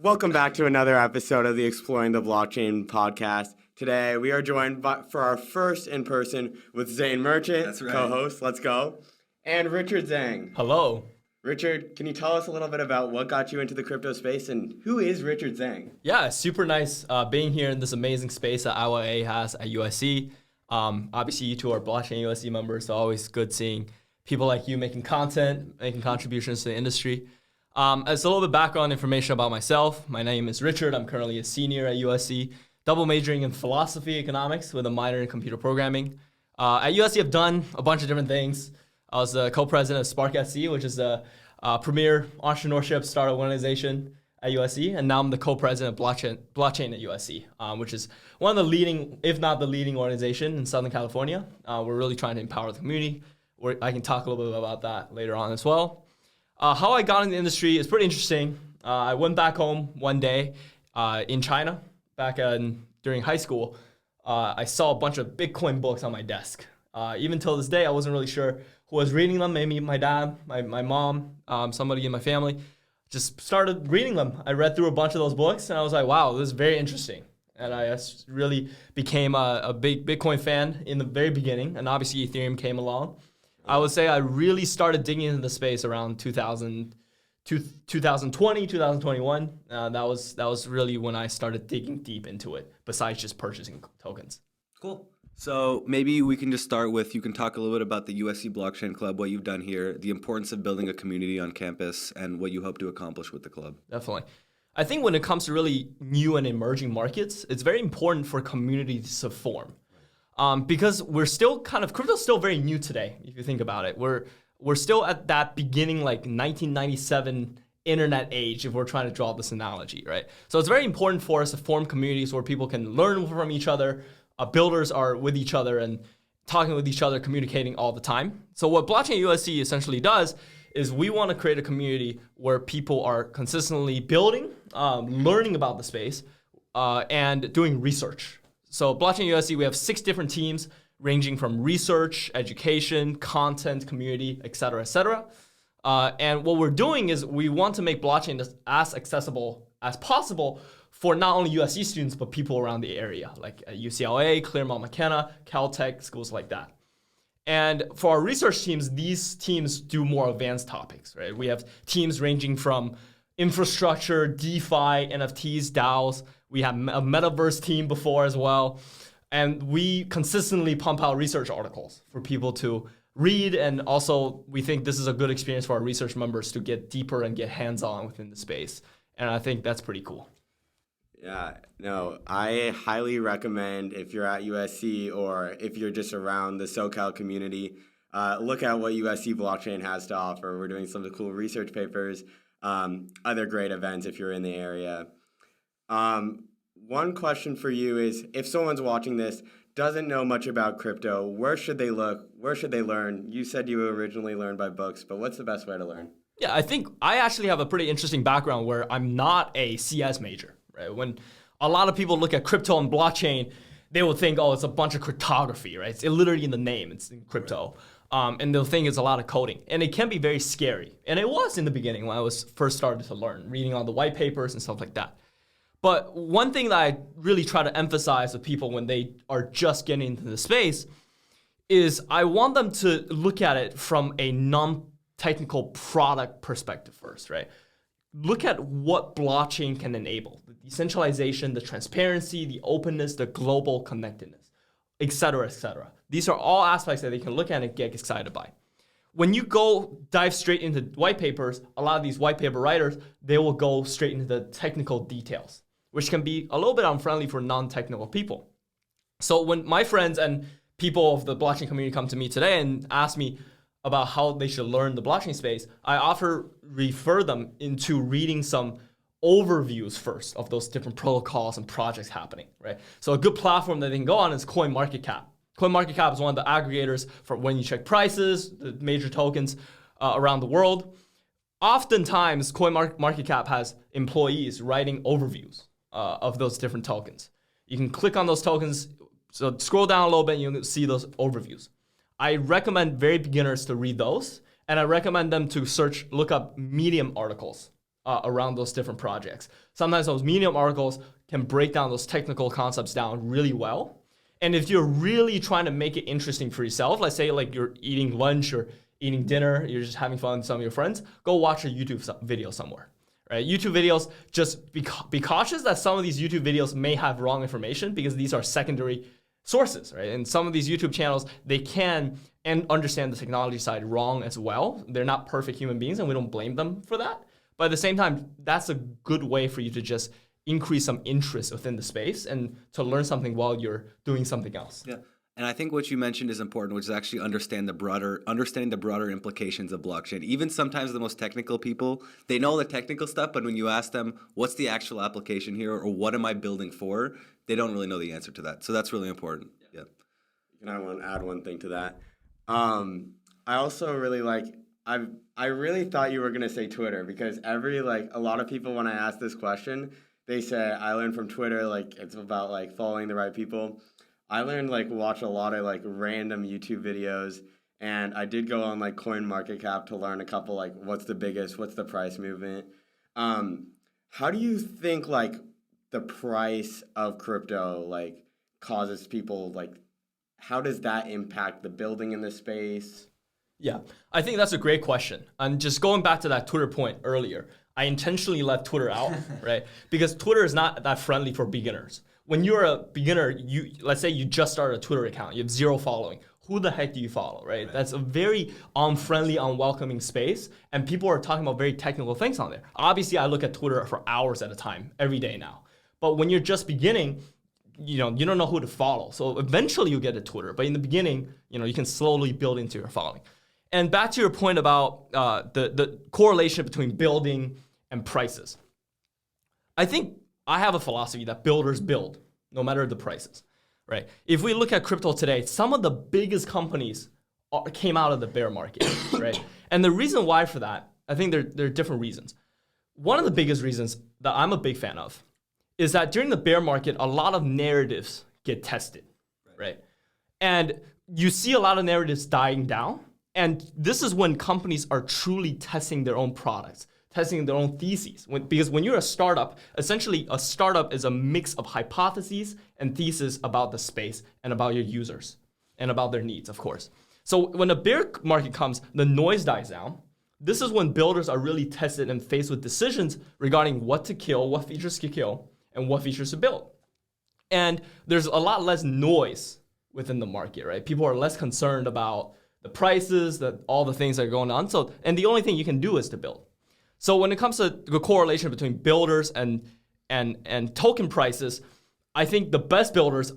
Welcome back to another episode of the Exploring the Blockchain podcast. Today, we are joined for our first in-person with Zane Merchant, That's right. co-host, let's go, and Richard Zhang. Hello. Richard, can you tell us a little bit about what got you into the crypto space and who is Richard Zhang? Yeah, super nice being here in this amazing space that IYA has at USC. Obviously, you two are blockchain USC members, so always good seeing people like you making content, making contributions to the industry. As a little bit background information about myself, my name is Richard. I'm currently a senior at USC, double majoring in philosophy economics with a minor in computer programming. At USC, I've done a bunch of different things. I was the co-president of Spark SC, which is a premier entrepreneurship startup organization at USC, and now I'm the co-president of blockchain at USC, which is one of the leading, if not the leading organization in Southern California. We're really trying to empower the community. I can talk a little bit about that later on as well. How I got in the industry is pretty interesting. I went back home one day in China, back during high school. I saw a bunch of Bitcoin books on my desk. Even till this day, I wasn't really sure who was reading them. Maybe my dad, my mom, somebody in my family. Just started reading them. I read through a bunch of those books, and I was like, wow, this is very interesting. And I really became a big Bitcoin fan in the very beginning, and obviously Ethereum came along. I would say I really started digging into the space around 2020, 2021. That was really when I started digging deep into it, besides just purchasing tokens. Cool. So maybe we can just start with, you can talk a little bit about the USC Blockchain Club, what you've done here, the importance of building a community on campus, and what you hope to accomplish with the club. Definitely. I think when it comes to really new and emerging markets, it's very important for communities to form. Because we're still crypto's still very new today, if you think about it. We're still at that beginning, like 1997 internet age, if we're trying to draw this analogy, right? So it's very important for us to form communities where people can learn from each other, builders are with each other and talking with each other, communicating all the time. So what Blockchain USC essentially does is we want to create a community where people are consistently building, learning about the space, and doing research. So Blockchain USC, we have 6 different teams ranging from research, education, content, community, et cetera, et cetera. And what we're doing is we want to make blockchain as accessible as possible for not only USC students, but people around the area, like UCLA, Claremont McKenna, Caltech, schools like that. And for our research teams, these teams do more advanced topics, right? We have teams ranging from infrastructure, DeFi, NFTs, DAOs. We have a metaverse team before as well. And we consistently pump out research articles for people to read. And also, we think this is a good experience for our research members to get deeper and get hands-on within the space. And I think that's pretty cool. Yeah, no, I highly recommend if you're at USC or if you're just around the SoCal community, look at what USC Blockchain has to offer. We're doing some of the cool research papers, other great events if you're in the area. One question for you is, if someone's watching this, doesn't know much about crypto, where should they look? Where should they learn? You said you originally learned by books, but what's the best way to learn? Yeah, I think I actually have a pretty interesting background where I'm not a CS major. Right? When a lot of people look at crypto and blockchain, they will think, oh, it's a bunch of cryptography, right? It's literally in the name, it's in crypto. And they'll think it's a lot of coding. And it can be very scary. And it was in the beginning when I was first started to learn, reading all the white papers and stuff like that. But one thing that I really try to emphasize with people when they are just getting into the space is I want them to look at it from a non-technical product perspective first, right? Look at what blockchain can enable. The decentralization, the transparency, the openness, the global connectedness, et cetera, et cetera. These are all aspects that they can look at and get excited by. When you go dive straight into white papers, a lot of these white paper writers, they will go straight into the technical details, which can be a little bit unfriendly for non-technical people. So when my friends and people of the blockchain community come to me today and ask me about how they should learn the blockchain space, I refer them into reading some overviews first of those different protocols and projects happening, right? So a good platform that they can go on is CoinMarketCap. CoinMarketCap is one of the aggregators for when you check prices, the major tokens around the world. Oftentimes, CoinMarketCap has employees writing overviews of those different tokens. You can click on those tokens, so scroll down a little bit and you'll see those overviews. I recommend very beginners to read those, and I recommend them to look up Medium articles around those different projects. Sometimes those Medium articles can break down those technical concepts down really well. And if you're really trying to make it interesting for yourself, let's say like you're eating lunch or eating dinner, you're just having fun with some of your friends, go watch a YouTube video somewhere. Right? YouTube videos, just be cautious that some of these YouTube videos may have wrong information because these are secondary sources, right? And some of these YouTube channels, they can and understand the technology side wrong as well. They're not perfect human beings and we don't blame them for that. But at the same time, that's a good way for you to just increase some interest within the space and to learn something while you're doing something else. Yeah. And I think what you mentioned is important, which is actually understanding the broader implications of blockchain. Even sometimes the most technical people, they know the technical stuff, but when you ask them, what's the actual application here or what am I building for, they don't really know the answer to that. So that's really important. Yeah. And I want to add one thing to that. I also really I really thought you were going to say Twitter because a lot of people when I ask this question, they say I learned from Twitter, like it's about like following the right people. I learned watch a lot of random YouTube videos, and I did go on CoinMarketCap to learn a couple what's the price movement. How do you think the price of crypto causes people how does that impact the building in the space? Yeah, I think that's a great question. And just going back to that Twitter point earlier, I intentionally left Twitter out, right? Because Twitter is not that friendly for beginners. When you're a beginner, let's say you just started a Twitter account, you have 0 following. Who the heck do you follow, right? That's a very unfriendly, unwelcoming space, and people are talking about very technical things on there. Obviously, I look at Twitter for hours at a time, every day now. But when you're just beginning, you don't know who to follow. So eventually you get to Twitter, but in the beginning, you can slowly build into your following. And back to your point about the correlation between building and prices. I think I have a philosophy that builders build, no matter the prices, right? If we look at crypto today, some of the biggest companies came out of the bear market, right? And the reason why for that, I think there are different reasons. One of the biggest reasons that I'm a big fan of is that during the bear market, a lot of narratives get tested, right? And you see a lot of narratives dying down. And this is when companies are truly testing their own products, testing their own theses. Because when you're a startup, essentially a startup is a mix of hypotheses and theses about the space and about your users and about their needs, of course. So when a bear market comes, the noise dies down. This is when builders are really tested and faced with decisions regarding what to kill, what features to kill, and what features to build. And there's a lot less noise within the market, right? People are less concerned about the prices, all the things that are going on. And the only thing you can do is to build. So when it comes to the correlation between builders and token prices, I think the best builders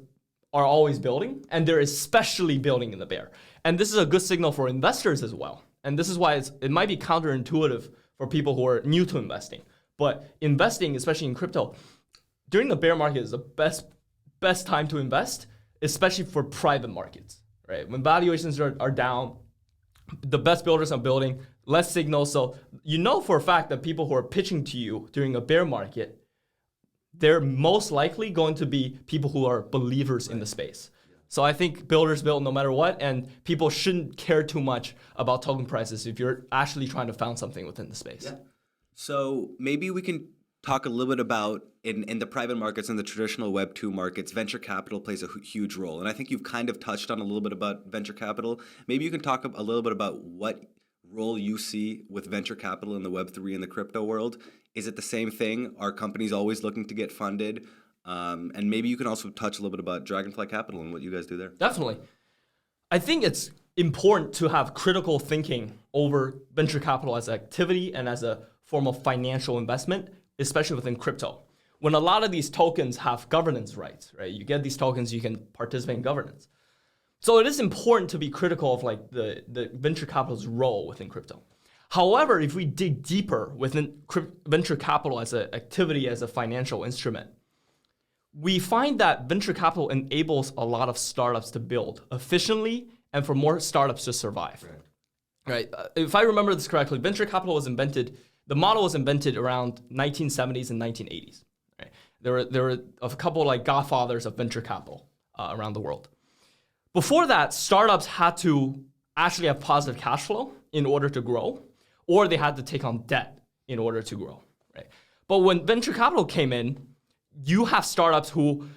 are always building, and they're especially building in the bear. And this is a good signal for investors as well. And this is why it might be counterintuitive for people who are new to investing. But investing, especially in crypto, during the bear market is the best time to invest, especially for private markets, right? When valuations are down, the best builders are building, less signals. So for a fact that people who are pitching to you during a bear market, they're most likely going to be people who are believers in the space. So I think builders build no matter what, and people shouldn't care too much about token prices if you're actually trying to found something within the space. Yeah. So maybe we can talk a little bit about in the private markets and the traditional Web 2 markets, venture capital plays a huge role. And I think you've kind of touched on a little bit about venture capital. Maybe you can talk a little bit about what role you see with venture capital in the Web 3 and the crypto world. Is it the same thing? Are companies always looking to get funded? And maybe you can also touch a little bit about Dragonfly Capital and what you guys do there. Definitely. I think it's important to have critical thinking over venture capital as an activity and as a form of financial investment, especially within crypto. When a lot of these tokens have governance rights, right? You get these tokens, you can participate in governance. So it is important to be critical of the venture capital's role within crypto. However, if we dig deeper within venture capital as an activity, as a financial instrument, we find that venture capital enables a lot of startups to build efficiently and for more startups to survive. Right? If I remember this correctly, venture capital was invented, the model was invented around 1970s and 1980s. Right? There were a couple godfathers of venture capital around the world. Before that, startups had to actually have positive cash flow in order to grow, or they had to take on debt in order to grow. right? But when venture capital came in, you have startups who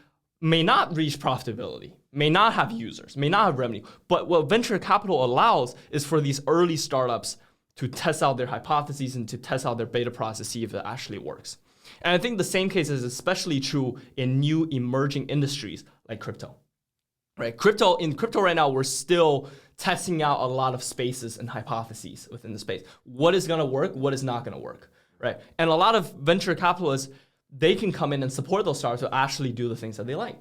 may not reach profitability, may not have users, may not have revenue. But what venture capital allows is for these early startups to test out their hypotheses and to test out their beta process, see if it actually works. And I think the same case is especially true in new emerging industries like crypto. Right? In crypto right now, we're still testing out a lot of spaces and hypotheses within the space. What is going to work? What is not going to work? Right? And a lot of venture capitalists, they can come in and support those startups to actually do the things that they like.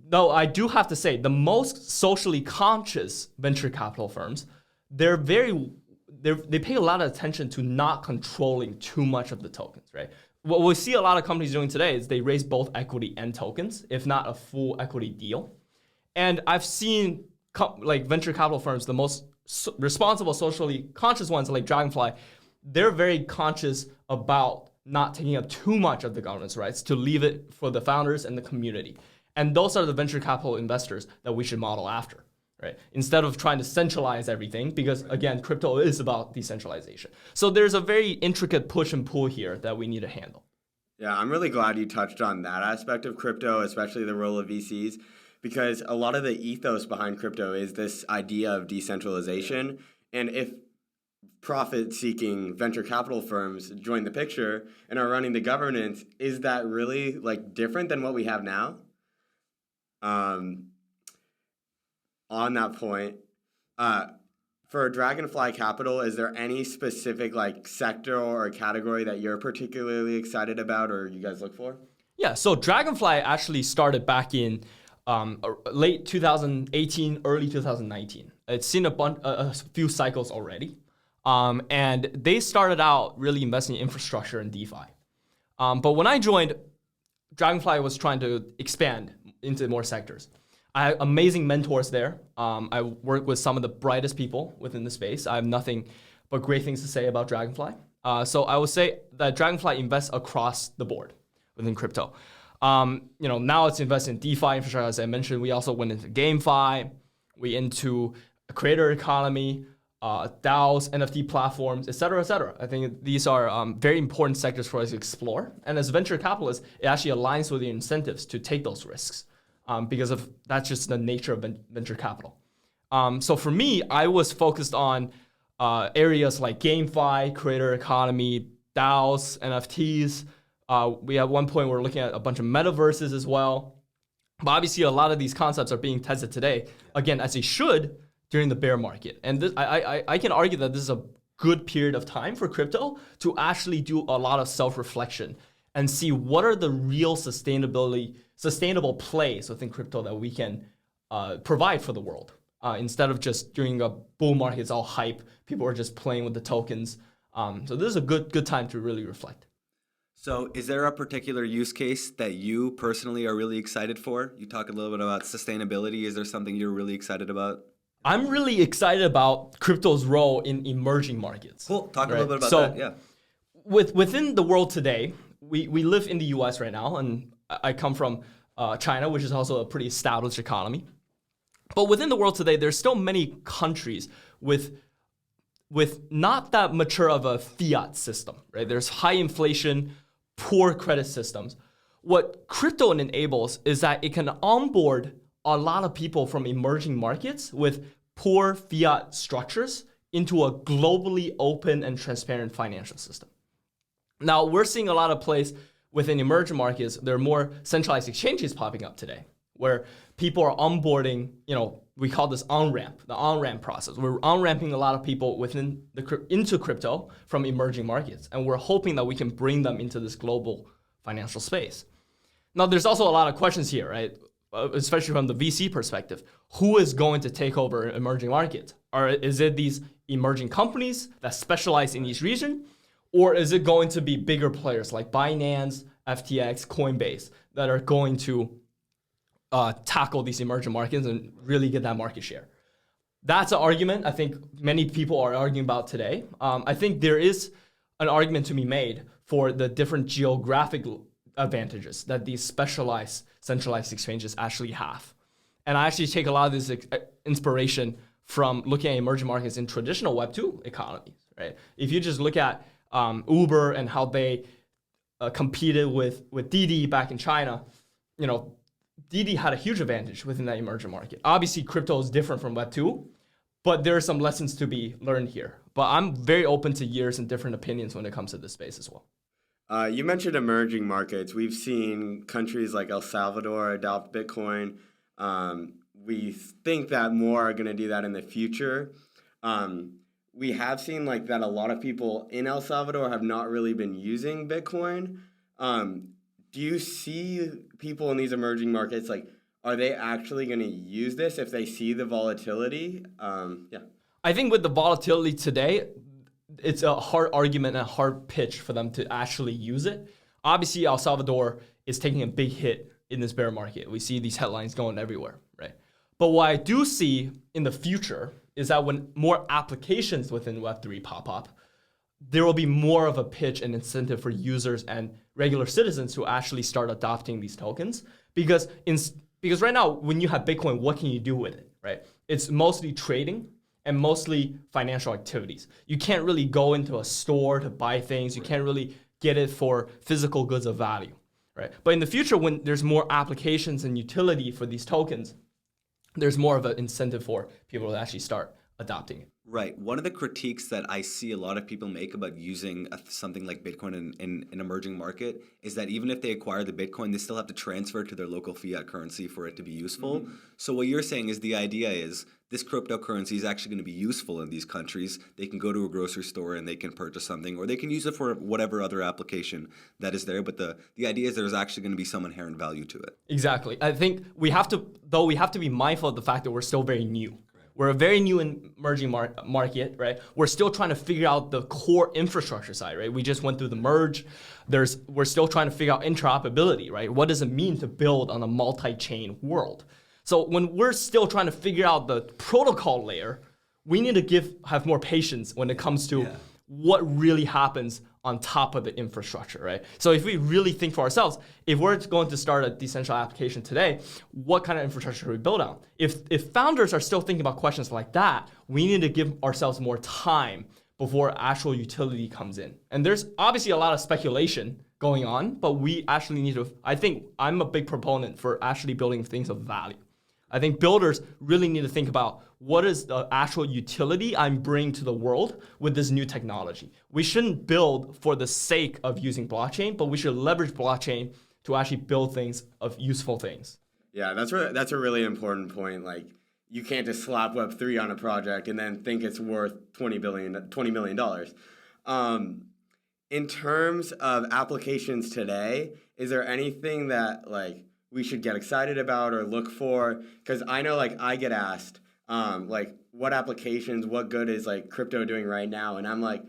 Though I do have to say, the most socially conscious venture capital firms, they pay a lot of attention to not controlling too much of the tokens, right? What we see a lot of companies doing today is they raise both equity and tokens, if not a full equity deal. And I've seen like venture capital firms, the most responsible, socially conscious ones like Dragonfly, they're very conscious about not taking up too much of the governance rights to leave it for the founders and the community. And those are the venture capital investors that we should model after, right? Instead of trying to centralize everything, because again, crypto is about decentralization. So there's a very intricate push and pull here that we need to handle. Yeah, I'm really glad you touched on that aspect of crypto, especially the role of VCs, because a lot of the ethos behind crypto is this idea of decentralization. And if profit-seeking venture capital firms join the picture and are running the governance, is that really like different than what we have now? On that point, for Dragonfly Capital, is there any specific like sector or category that you're particularly excited about or you guys look for? Yeah, so Dragonfly actually started back in late 2018, early 2019. It's seen a few cycles already. And they started out really investing in infrastructure and DeFi. But when I joined, Dragonfly was trying to expand into more sectors. I have amazing mentors there. I work with some of the brightest people within the space. I have nothing but great things to say about Dragonfly. So I would say that Dragonfly invests across the board within crypto. Now it's investing in DeFi infrastructure, as I mentioned. We also went into GameFi. We into a creator economy, DAOs, NFT platforms, et cetera, et cetera. I think these are very important sectors for us to explore. And as venture capitalists, it actually aligns with the incentives to take those risks because of that's just the nature of venture capital. So for me, I was focused on areas like GameFi, creator economy, DAOs, NFTs. We at one point were looking at a bunch of metaverses as well. But obviously, a lot of these concepts are being tested today, again, as they should during the bear market. And this, I can argue that this is a good period of time for crypto to actually do a lot of self-reflection and see what are the real sustainable plays within crypto that we can provide for the world. Instead of just during a bull market, it's all hype. People are just playing with the tokens. So this is a good time to really reflect. So is there a particular use case that you personally are really excited for? You talk a little bit about sustainability. Is there something you're really excited about? I'm really excited about crypto's role in emerging markets. Cool. Talk a little bit about that. Yeah. Within the world today, we live in the US right now, and I come from China, which is also a pretty established economy. But within the world today, there's still many countries with not that mature of a fiat system, right? There's high inflation, poor credit systems. What crypto enables is that it can onboard a lot of people from emerging markets with poor fiat structures into a globally open and transparent financial system. Now, we're seeing a lot of plays within emerging markets. There are more centralized exchanges popping up today where people are onboarding, we call this on-ramp, the on-ramp process. We're on-ramping a lot of people into crypto from emerging markets, and we're hoping that we can bring them into this global financial space. Now, there's also a lot of questions here, right? Especially from the VC perspective. Who is going to take over emerging markets? Or is it these emerging companies that specialize in each region? Or is it going to be bigger players like Binance, FTX, Coinbase that are going to tackle these emerging markets and really get that market share? That's an argument I think many people are arguing about today. I think there is an argument to be made for the different geographic advantages that these specialized centralized exchanges actually have. And I actually take a lot of this inspiration from looking at emerging markets in traditional Web2 economies, right? If you just look at Uber and how they competed with Didi back in China, Didi had a huge advantage within that emerging market. Obviously, crypto is different from Web2, but there are some lessons to be learned here. But I'm very open to years and different opinions when it comes to this space as well. You mentioned emerging markets. We've seen countries like El Salvador adopt Bitcoin. We think that more are going to do that in the future. We have seen like that a lot of people in El Salvador have not really been using Bitcoin. Do you see people in these emerging markets, like, are they actually going to use this if they see the volatility? Yeah. I think with the volatility today, it's a hard argument and a hard pitch for them to actually use it. Obviously, El Salvador is taking a big hit in this bear market. We see these headlines going everywhere, right? But what I do see in the future is that when more applications within Web3 pop up, there will be more of a pitch and incentive for users and regular citizens to actually start adopting these tokens. Because right now, when you have Bitcoin, what can you do with it, right? It's mostly trading and mostly financial activities. You can't really go into a store to buy things. You can't really get it for physical goods of value, right? But in the future, when there's more applications and utility for these tokens, there's more of an incentive for people to actually start adopting it. Right. One of the critiques that I see a lot of people make about using something like Bitcoin in an emerging market is that even if they acquire the Bitcoin, they still have to transfer to their local fiat currency for it to be useful. Mm-hmm. So what you're saying is the idea is this cryptocurrency is actually going to be useful in these countries. They can go to a grocery store and they can purchase something, or they can use it for whatever other application that is there. But the idea is there's actually going to be some inherent value to it. Exactly. I think we have to be mindful of the fact that we're still very new. We're a very new emerging market, right? We're still trying to figure out the core infrastructure side, right? We just went through the merge. We're still trying to figure out interoperability, right? What does it mean to build on a multi-chain world? So when we're still trying to figure out the protocol layer, we need to have more patience when it comes to what really happens on top of the infrastructure, right? So if we really think for ourselves, if we're going to start a decentralized application today, what kind of infrastructure should we build on? If founders are still thinking about questions like that, we need to give ourselves more time before actual utility comes in. And there's obviously a lot of speculation going on, but we actually need to, I think I'm a big proponent for actually building things of value. I think builders really need to think about what is the actual utility I'm bringing to the world with this new technology. We shouldn't build for the sake of using blockchain, but we should leverage blockchain to actually build things of useful things. Yeah, that's a really important point. Like, you can't just slap Web3 on a project and then think it's worth $20 million. In terms of applications today, is there anything that like we should get excited about or look for? Because I know like I get asked, like, what applications, what good is like crypto doing right now? And I'm like,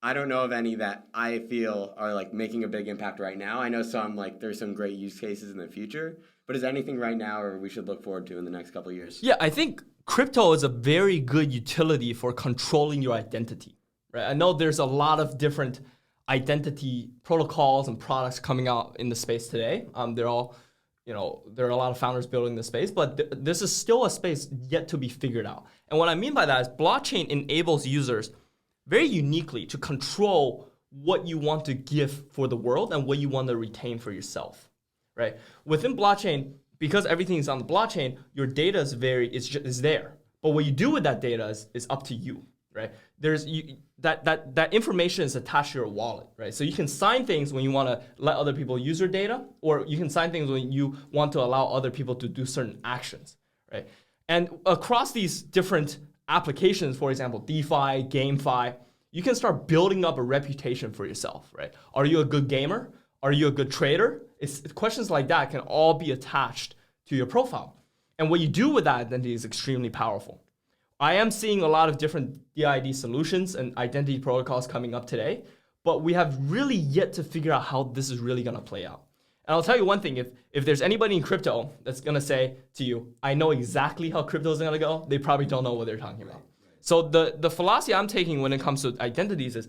I don't know of any that I feel are like making a big impact right now. I know some, like, there's some great use cases in the future, but is there anything right now or we should look forward to in the next couple of years? Yeah, I think crypto is a very good utility for controlling your identity, right? I know there's a lot of different identity protocols and products coming out in the space today. They're all, there are a lot of founders building this space, but this is still a space yet to be figured out. And what I mean by that is blockchain enables users very uniquely to control what you want to give for the world and what you want to retain for yourself, right? Within blockchain, because everything is on the blockchain, your data is there. But what you do with that data is up to you, right? That information is attached to your wallet, right? So you can sign things when you want to let other people use your data, or you can sign things when you want to allow other people to do certain actions, right? And across these different applications, for example, DeFi, GameFi, you can start building up a reputation for yourself, right? Are you a good gamer? Are you a good trader? Questions like that can all be attached to your profile. And what you do with that identity is extremely powerful. I am seeing a lot of different DID solutions and identity protocols coming up today, but we have really yet to figure out how this is really going to play out. And I'll tell you one thing, if there's anybody in crypto that's going to say to you, I know exactly how crypto is going to go, they probably don't know what they're talking about. So the philosophy I'm taking when it comes to identities is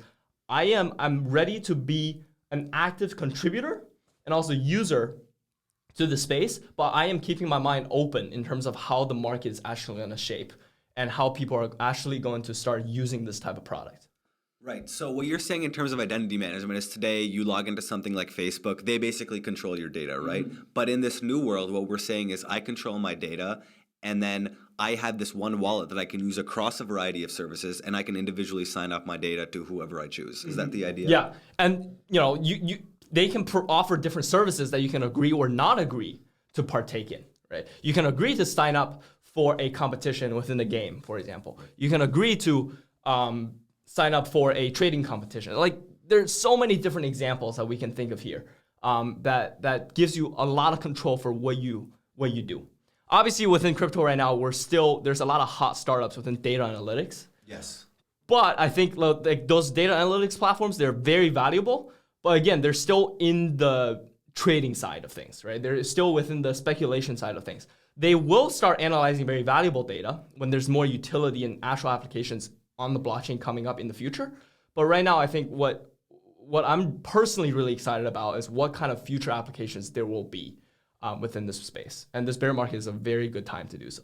I'm ready to be an active contributor and also user to the space, but I am keeping my mind open in terms of how the market is actually going to shape and how people are actually going to start using this type of product. Right. So what you're saying in terms of identity management is today you log into something like Facebook, they basically control your data, right? But in this new world, what we're saying is I control my data, and then I have this one wallet that I can use across a variety of services, and I can individually sign up my data to whoever I choose. Is that the idea? Yeah, and they can offer different services that you can agree or not agree to partake in, right? You can agree to sign up for a competition within the game, for example. You can agree to sign up for a trading competition. Like, there's so many different examples that we can think of here that gives you a lot of control for what you do. Obviously, within crypto right now, there's a lot of hot startups within data analytics. Yes. But I think like those data analytics platforms, they're very valuable. But again, they're still in the trading side of things, right? They're still within the speculation side of things. They will start analyzing very valuable data when there's more utility and actual applications on the blockchain coming up in the future. But right now, I think what I'm personally really excited about is what kind of future applications there will be within this space. And this bear market is a very good time to do so.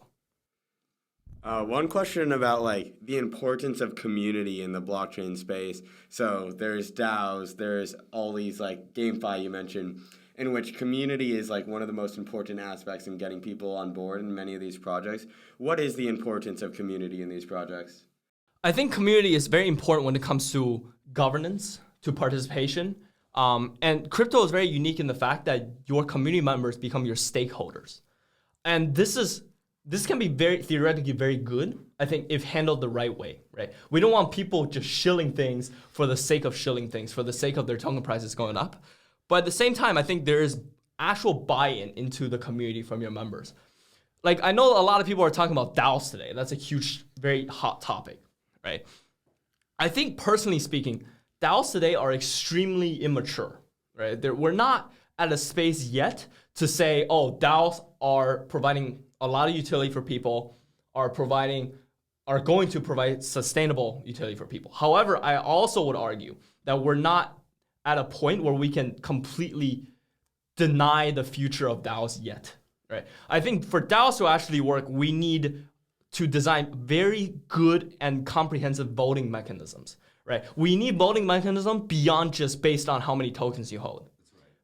One question about like the importance of community in the blockchain space. So there's DAOs, there's all these like GameFi you mentioned, in which community is like one of the most important aspects in getting people on board in many of these projects. What is the importance of community in these projects? I think community is very important when it comes to governance, to participation. And crypto is very unique in the fact that your community members become your stakeholders. And this can be very theoretically very good, I think, if handled the right way, right? We don't want people just shilling things for the sake of shilling things, for the sake of their token prices going up. But at the same time, I think there is actual buy-in into the community from your members. Like, I know a lot of people are talking about DAOs today. That's a huge, very hot topic, right? I think personally speaking, DAOs today are extremely immature, right? We're not at a space yet to say, oh, DAOs are providing a lot of utility for people, are going to provide sustainable utility for people. However, I also would argue that we're not at a point where we can completely deny the future of DAOs yet, right? I think for DAOs to actually work, we need to design very good and comprehensive voting mechanisms, right? We need voting mechanism beyond just based on how many tokens you hold,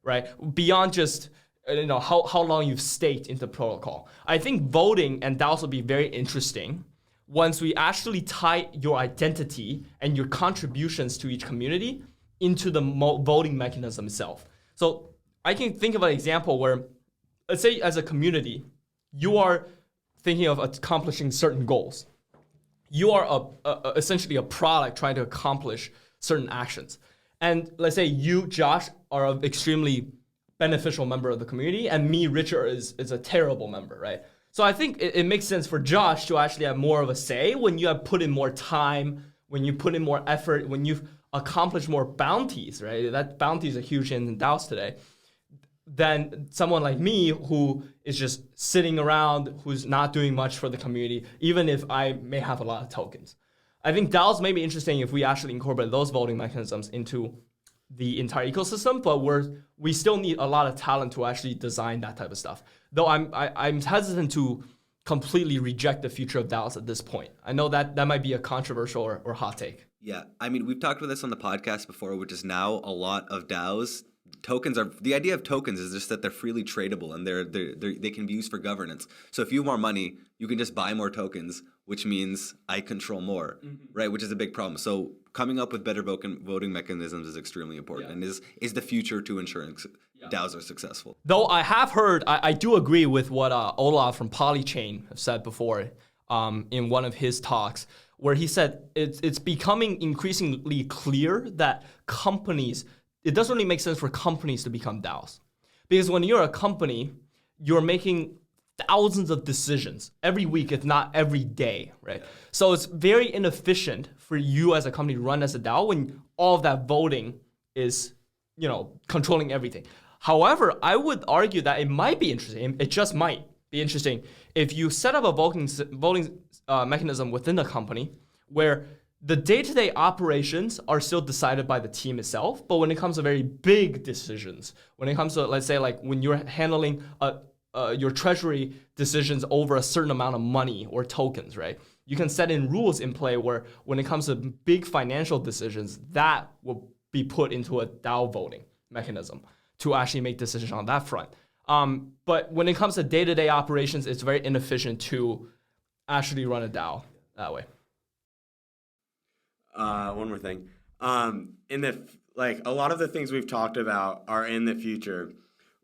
right? Beyond just how long you've staked into the protocol. I think voting and DAOs will be very interesting once we actually tie your identity and your contributions to each community into the voting mechanism itself. So I can think of an example where, let's say as a community, you are thinking of accomplishing certain goals. You are essentially a product trying to accomplish certain actions. And let's say you, Josh, are an extremely beneficial member of the community, and me, Richard, is a terrible member, right? So I think it makes sense for Josh to actually have more of a say when you have put in more time, when you put in more effort, when you've accomplished more bounties, right? That bounties are huge in DAOs today. Than someone like me who is just sitting around, who's not doing much for the community, even if I may have a lot of tokens. I think DAOs may be interesting if we actually incorporate those voting mechanisms into the entire ecosystem, but we still need a lot of talent to actually design that type of stuff. Though I'm hesitant to completely reject the future of DAOs at this point. I know that might be a controversial or hot take. Yeah, I mean, we've talked about this on the podcast before, which is now a lot of DAOs. The idea of tokens is just that they're freely tradable and they can be used for governance. So if you have more money, you can just buy more tokens, which means I control more, right? Which is a big problem. So coming up with better voting mechanisms is extremely important and is the future to ensuring DAOs are successful. Though I have heard, I do agree with what Olaf from Polychain said before in one of his talks, where he said it's becoming increasingly clear that it doesn't really make sense for companies to become DAOs. Because when you're a company, you're making thousands of decisions every week, if not every day, right? So it's very inefficient for you as a company to run as a DAO when all of that voting is, controlling everything. However, I would argue that it might be interesting, it just might be interesting, if you set up a voting mechanism within the company where the day-to-day operations are still decided by the team itself, but when it comes to very big decisions, when it comes to, let's say, like when you're handling your treasury decisions over a certain amount of money or tokens, right? you can set in rules in play where when it comes to big financial decisions, that will be put into a DAO voting mechanism to actually make decisions on that front. But when it comes to day-to-day operations, it's very inefficient to actually run a DAO that way. One more thing. A lot of the things we've talked about are in the future.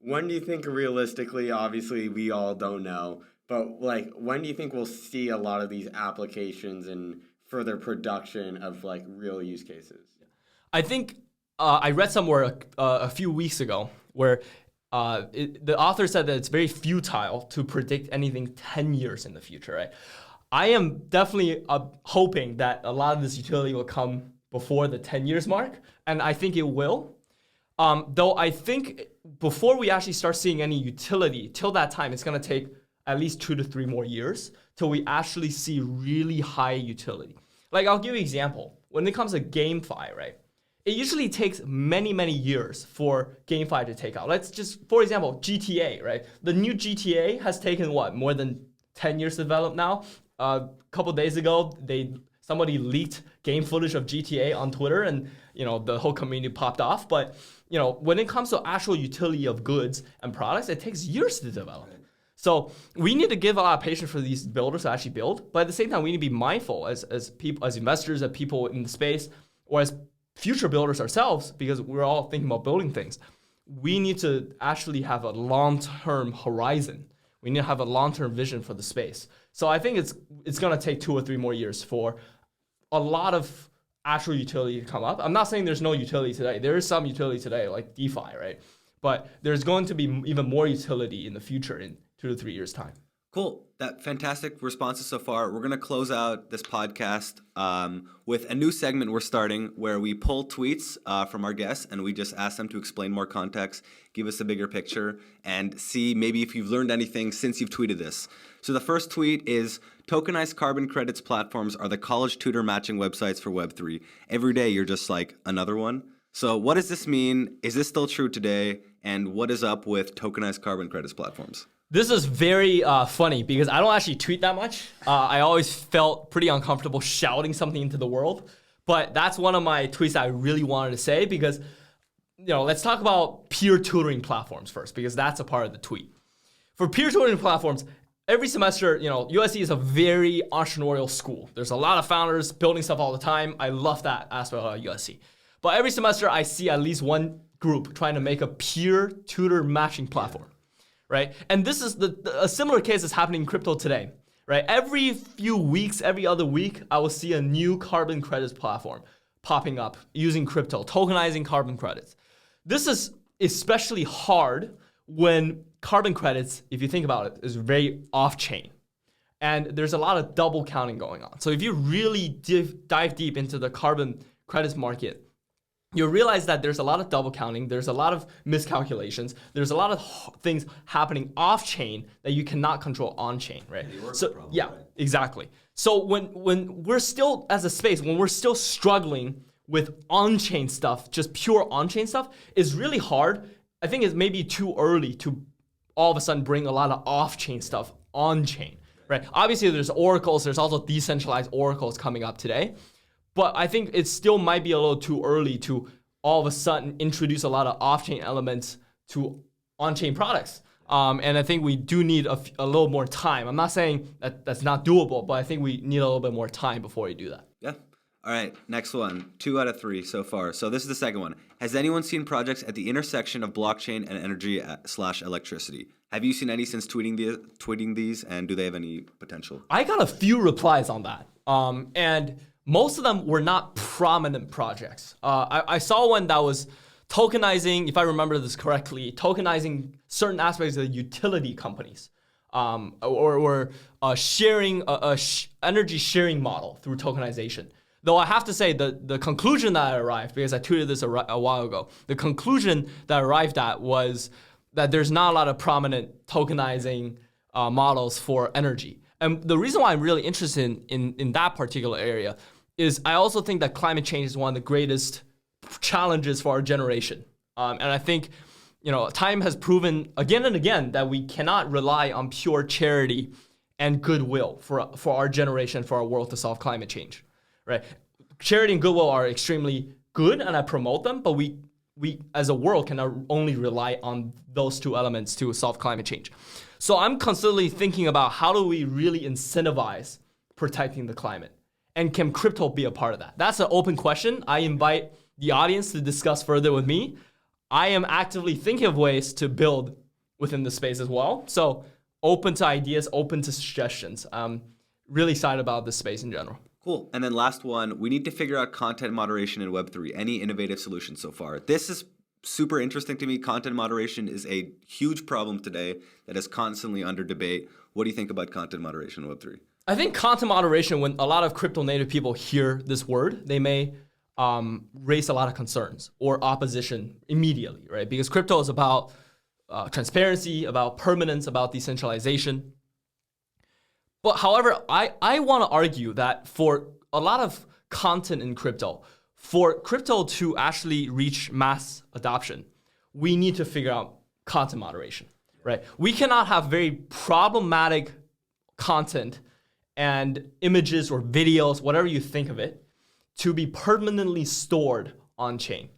When do you think realistically, obviously we all don't know, but like when do you think we'll see a lot of these applications and further production of like real use cases? I think I read somewhere a few weeks ago where the author said that it's very futile to predict anything 10 years in the future, right? I am definitely hoping that a lot of this utility will come before the 10 years mark, and I think it will. Though I think before we actually start seeing any utility, till that time, it's going to take at least 2 to 3 more years till we actually see really high utility. Like, I'll give you an example. When it comes to GameFi, right? It usually takes many, many years for GameFi to take out. Let's just, for example, GTA, right? The new GTA has taken what, more than 10 years to develop now? A couple days ago, somebody leaked game footage of GTA on Twitter, and the whole community popped off. But when it comes to actual utility of goods and products, it takes years to develop. So we need to give a lot of patience for these builders to actually build. But at the same time, we need to be mindful as people, as investors, as people in the space, or as future builders ourselves, because we're all thinking about building things. We need to actually have a long-term horizon. We need to have a long-term vision for the space. So I think it's going to take 2 or 3 more years for a lot of actual utility to come up. I'm not saying there's no utility today. There is some utility today, like DeFi, right? But there's going to be even more utility in the future in 2 to 3 years' time. Cool. That fantastic responses so far. We're going to close out this podcast with a new segment we're starting where we pull tweets from our guests and we just ask them to explain more context, give us a bigger picture, and see maybe if you've learned anything since you've tweeted this. So the first tweet is, tokenized carbon credits platforms are the college tutor matching websites for Web3. Every day you're just like, another one? So what does this mean? Is this still true today? And what is up with tokenized carbon credits platforms? This is very funny because I don't actually tweet that much. I always felt pretty uncomfortable shouting something into the world. But that's one of my tweets that I really wanted to say because, let's talk about peer tutoring platforms first because that's a part of the tweet. For peer tutoring platforms, every semester, USC is a very entrepreneurial school. There's a lot of founders building stuff all the time. I love that aspect of USC. But every semester, I see at least one group trying to make a peer tutor matching platform. Right? And this is a similar case is happening in crypto today, right? Every few weeks, every other week, I will see a new carbon credits platform popping up using crypto, tokenizing carbon credits. This is especially hard when carbon credits, if you think about it, is very off-chain. And there's a lot of double counting going on. So if you really dive deep into the carbon credits market, you'll realize that there's a lot of double counting, there's a lot of miscalculations, there's a lot of things happening off-chain that you cannot control on-chain, right? Right? Exactly. So when we're still, as a space, when we're still struggling with on-chain stuff, just pure on-chain stuff, is really hard. I think it's maybe too early to all of a sudden bring a lot of off-chain stuff on-chain, right? Obviously, there's oracles, there's also decentralized oracles coming up today. But I think it still might be a little too early to all of a sudden introduce a lot of off-chain elements to on-chain products. And I think we do need a little more time. I'm not saying that that's not doable, but I think we need a little bit more time before we do that. Yeah. All right, next one. 2 out of 3 so far. So this is the second one. Has anyone seen projects at the intersection of blockchain and energy/electricity? Have you seen any since tweeting these, and do they have any potential? I got a few replies on that. And most of them were not prominent projects. I saw one that was tokenizing, if I remember this correctly, tokenizing certain aspects of the utility companies, or sharing energy sharing model through tokenization. Though I have to say the conclusion that I arrived, because I tweeted this a while ago, the conclusion that I arrived at was that there's not a lot of prominent tokenizing models for energy. And the reason why I'm really interested in that particular area is I also think that climate change is one of the greatest challenges for our generation. And I think, time has proven again and again that we cannot rely on pure charity and goodwill for our generation, for our world to solve climate change, right? Charity and goodwill are extremely good, and I promote them, but we as a world can only rely on those two elements to solve climate change. So I'm constantly thinking about how do we really incentivize protecting the climate, and can crypto be a part of that? That's an open question. I invite the audience to discuss further with me. I am actively thinking of ways to build within the space as well. So open to ideas, open to suggestions. I'm really excited about this space in general. Cool. And then last one, we need to figure out content moderation in Web3. Any innovative solutions so far? This is super interesting to me. Content moderation is a huge problem today that is constantly under debate. What do you think about content moderation in Web3? I think content moderation, when a lot of crypto native people hear this word, they may raise a lot of concerns or opposition immediately, right? Because crypto is about transparency, about permanence, about decentralization. But however, I want to argue that for a lot of content in crypto, for crypto to actually reach mass adoption, we need to figure out content moderation, right? We cannot have very problematic content and images or videos, whatever you think of it, to be permanently stored on chain.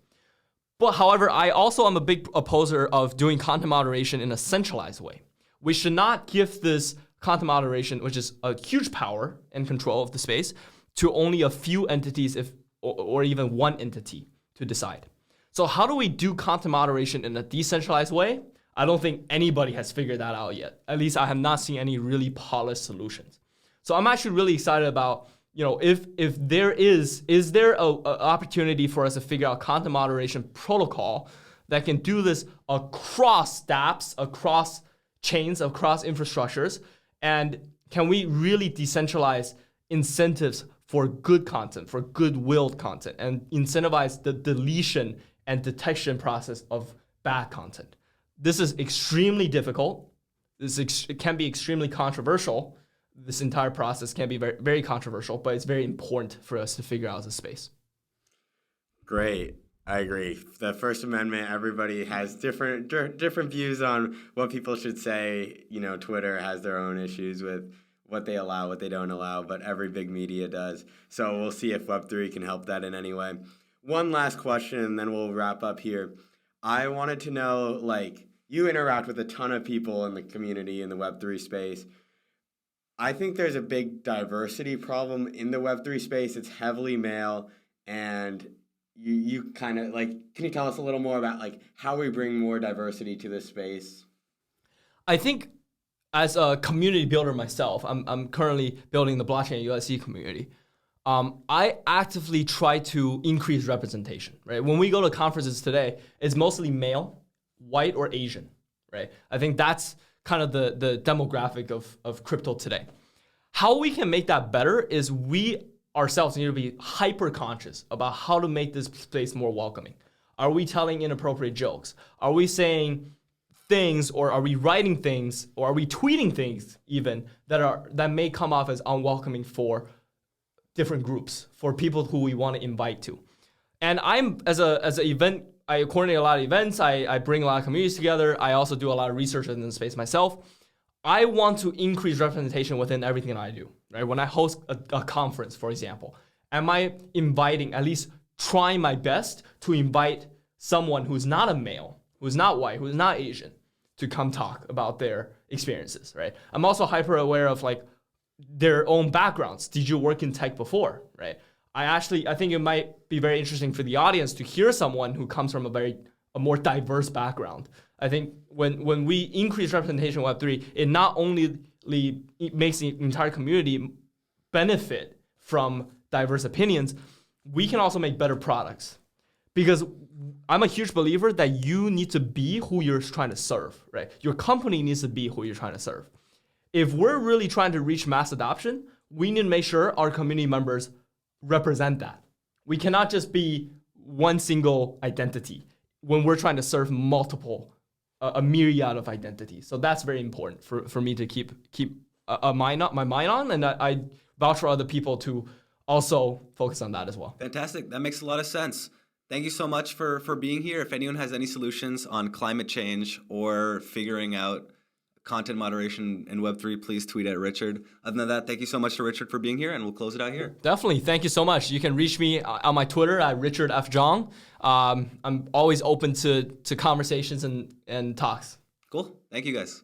But however, I also am a big opposer of doing content moderation in a centralized way. We should not give this content moderation, which is a huge power and control of the space, to only a few entities or even one entity to decide. So how do we do content moderation in a decentralized way? I don't think anybody has figured that out yet. At least I have not seen any really polished solutions. So I'm actually really excited about, if there is there a opportunity for us to figure out content moderation protocol that can do this across dApps, across chains, across infrastructures, and can we really decentralize incentives for good content, for good-willed content, and incentivize the deletion and detection process of bad content? This is extremely difficult. It can be extremely controversial. This entire process can be very, very controversial, but it's very important for us to figure out as a space. Great. I agree. The First Amendment, everybody has different views on what people should say. Twitter has their own issues with what they allow, what they don't allow, but every big media does. So we'll see if Web3 can help that in any way. One last question, and then we'll wrap up here. I wanted to know, you interact with a ton of people in the community in the Web3 space. I think there's a big diversity problem in the Web3 space. It's heavily male, and you kind of can you tell us a little more about how we bring more diversity to this space? I think as a community builder myself, I'm currently building the blockchain USC community. I actively try to increase representation, right? When we go to conferences today, it's mostly male, white, or Asian, right? I think that's kind of the demographic of crypto today. How we can make that better is we ourselves need to be hyper conscious about how to make this space more welcoming. Are we telling inappropriate jokes? Are we saying things, or are we writing things, or are we tweeting things even that may come off as unwelcoming for different groups, for people who we want to invite to? And I'm as an event, I coordinate a lot of events. I bring a lot of communities together. I also do a lot of research in the space myself. I want to increase representation within everything that I do, right? When I host a conference, for example, am I inviting, at least trying my best to invite someone who's not a male, who's not white, who's not Asian, to come talk about their experiences, right? I'm also hyper aware of their own backgrounds. Did you work in tech before, right? I think it might be very interesting for the audience to hear someone who comes from a more diverse background. I think when we increase representation in Web3, it not only makes the entire community benefit from diverse opinions, we can also make better products. Because I'm a huge believer that you need to be who you're trying to serve, right? Your company needs to be who you're trying to serve. If we're really trying to reach mass adoption, we need to make sure our community members represent that. We cannot just be one single identity when we're trying to serve a myriad of identities. So that's very important for me to keep my mind on, and I vouch for other people to also focus on that as well. Fantastic. That makes a lot of sense. Thank you so much for being here. If anyone has any solutions on climate change or figuring out content moderation in Web3, please tweet at Richard. Other than that, thank you so much to Richard for being here, and we'll close it out here. Definitely. Thank you so much. You can reach me on my Twitter at Richard F. Zhang. I'm always open to conversations and talks. Cool. Thank you, guys.